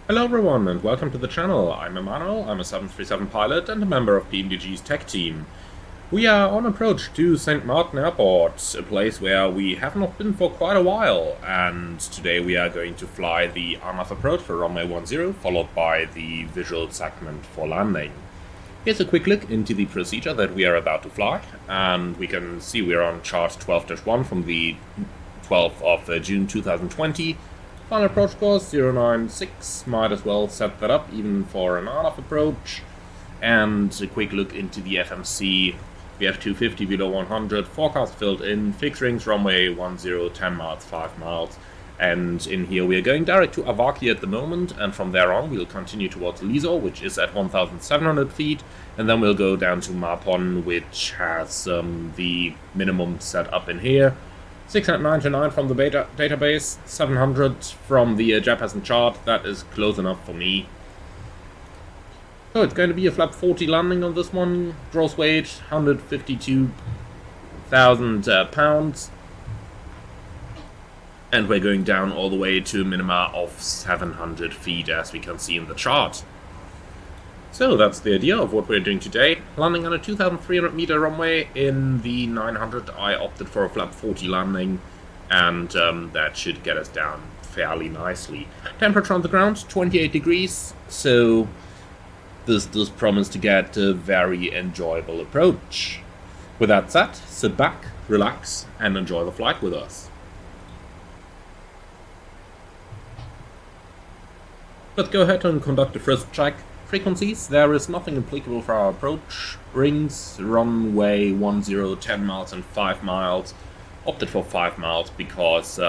Hello everyone and welcome to the channel. I'm Emmanuel, I'm a 737 pilot and a member of PMDG's tech team. We are on approach to St. Maarten Airport, a place where we have not been for quite a while, and today we are going to fly the RNAV approach for runway 10, followed by the visual segment for landing. Here's a quick look into the procedure that we are about to fly, and we can see we are on chart 12-1 from the 12th of June 2020. Final approach course 096, might as well set that up even for an RNAV approach. And a quick look into the FMC. We have 250 below 100, forecast filled in, fixed rings runway 10, 10 miles, 5 miles. And in here we are going direct to Avaki at the moment, and from there on we'll continue towards Liso, which is at 1,700 feet, and then we'll go down to Maarten, which has the minimum set up in here. 699 from the database, 700 from the JPEG chart. That is close enough for me. So it's going to be a flap 40 landing on this one. Gross weight 152,000 pounds. And we're going down all the way to a minima of 700 feet, as we can see in the chart. So that's the idea of what we're doing today. Landing on a 2,300 meter runway in the 900, I opted for a flap 40 landing, and that should get us down fairly nicely. Temperature on the ground, 28 degrees, so this does promise to get a very enjoyable approach. With that said, sit back, relax, and enjoy the flight with us. Let's go ahead and conduct the first check. Frequencies, there is nothing applicable for our approach. Rings, runway 10, 10 miles and 5 miles. Opted for 5 miles because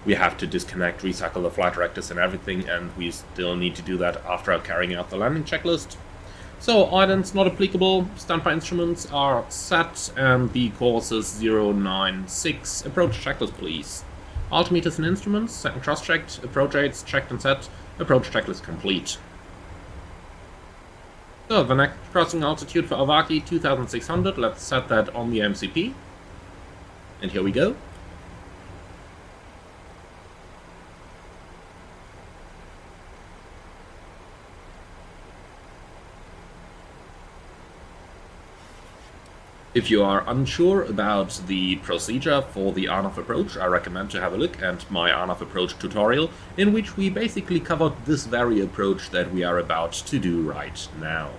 we have to disconnect, recycle the flight directors and everything, and we still need to do that after carrying out the landing checklist. So addons not applicable, standby instruments are set, and the course is 096. Approach checklist please. Altimeters and instruments, set and cross-checked, approach aids checked and set, approach checklist complete. So the next crossing altitude for Avaki, 2,600, let's set that on the MCP. And here we go. If you are unsure about the procedure for the RNAV approach, I recommend to have a look at my RNAV approach tutorial, in which we basically covered this very approach that we are about to do right now.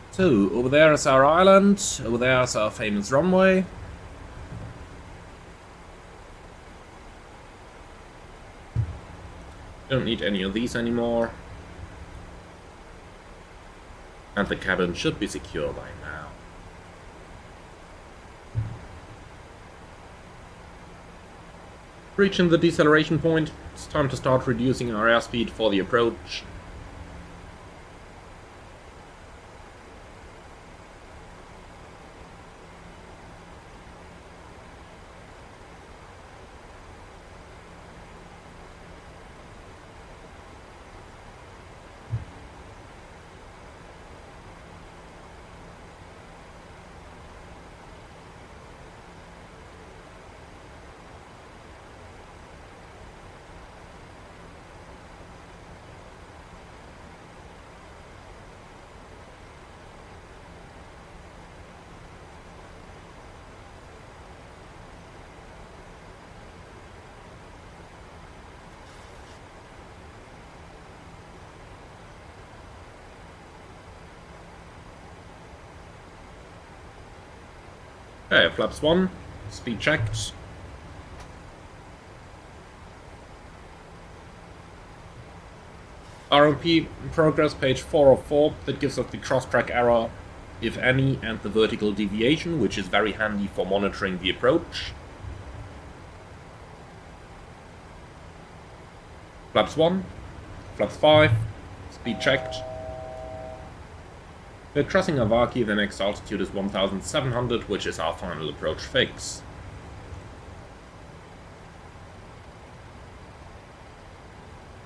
So, over there is our island, over there is our famous runway. Don't need any of these anymore. And the cabin should be secure by now. Reaching the deceleration point, it's time to start reducing our airspeed for the approach. Okay, flaps 1, speed checked. RMP progress page 404, that gives us the cross-track error, if any, and the vertical deviation, which is very handy for monitoring the approach. Flaps 1, flaps 5, speed checked. We're crossing Avaki, the next altitude is 1700, which is our final approach fix.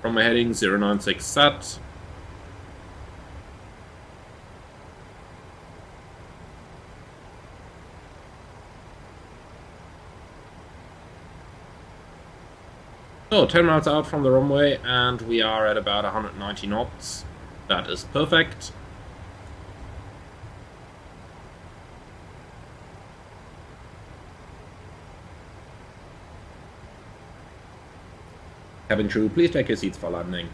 From my heading 096 set. So 10 miles out from the runway and we are at about 190 knots. That is perfect. Cabin crew, please take your seats for landing.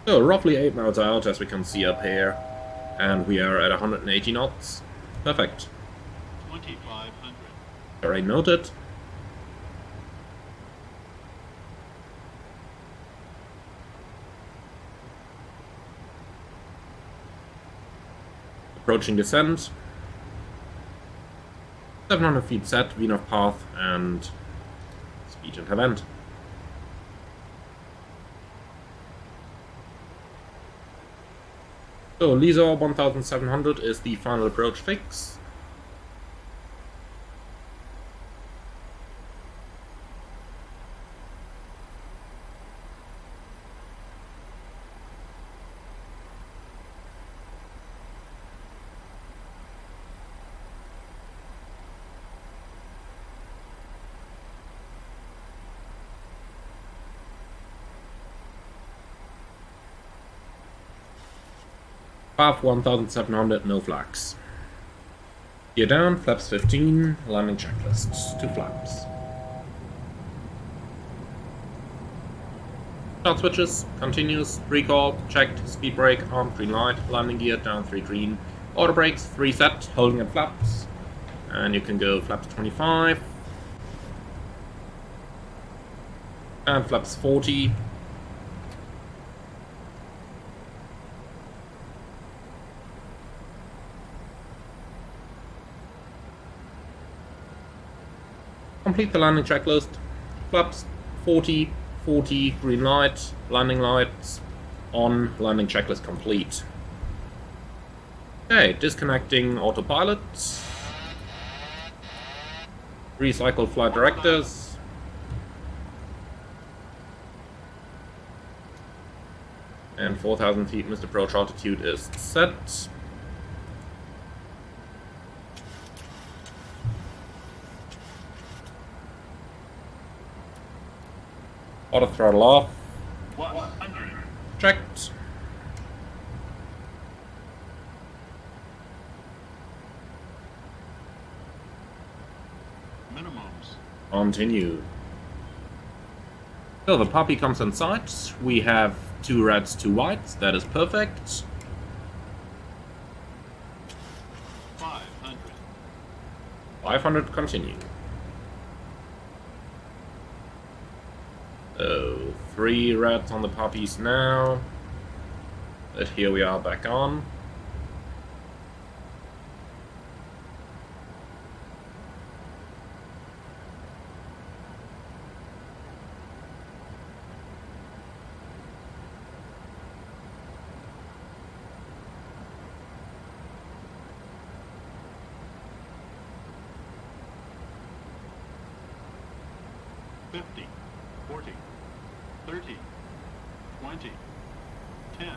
So roughly 8 miles out, as we can see up here, and we are at 180 knots. Perfect. 2500. Terrain noted. Approaching descent. 700 feet set, VNAV path, and speed intervent. So, Lisa 1700 is the final approach fix. Path 1700, no flags. Gear down, flaps 15, landing checklists, 2 flaps. Start switches, continuous, recall, checked, speed brake, armed, green light, landing gear, down 3 green, auto brakes, 3 set, holding at flaps, and you can go flaps 25, and flaps 40, complete the landing checklist. Flaps 40, 40, green light, landing lights on, landing checklist complete. Okay, disconnecting autopilot. Recycle flight directors. And 4,000 feet missed approach altitude is set. Auto throttle off. 100. Checked. Minimums. Continue. So the puppy comes in sight. We have 2 reds, 2 whites. That is perfect. 500. 500, continue. So, 3 reds on the puppies now. But here we are back on. $50, 40, 30, 20, 10.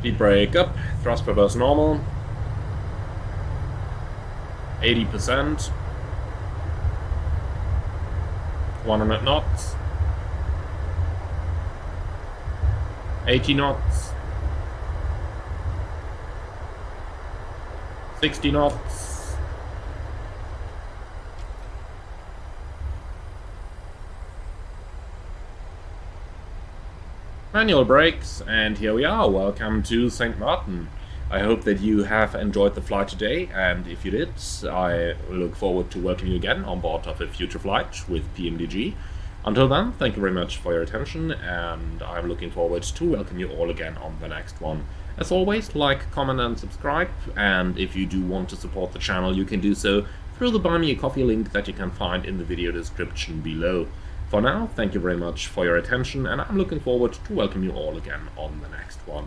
Speed brake up, thrust reverse normal. 80%. 100 knots. 80 knots. 60 knots. Manual brakes, and here we are. Welcome to St. Maarten. I hope that you have enjoyed the flight today, and if you did, I look forward to welcoming you again on board of a future flight with PMDG. Until then, thank you very much for your attention, and I'm looking forward to welcome you all again on the next one. As always, like, comment and subscribe, and if you do want to support the channel, you can do so through the Buy Me a Coffee link that you can find in the video description below. For now, thank you very much for your attention, and I'm looking forward to welcome you all again on the next one.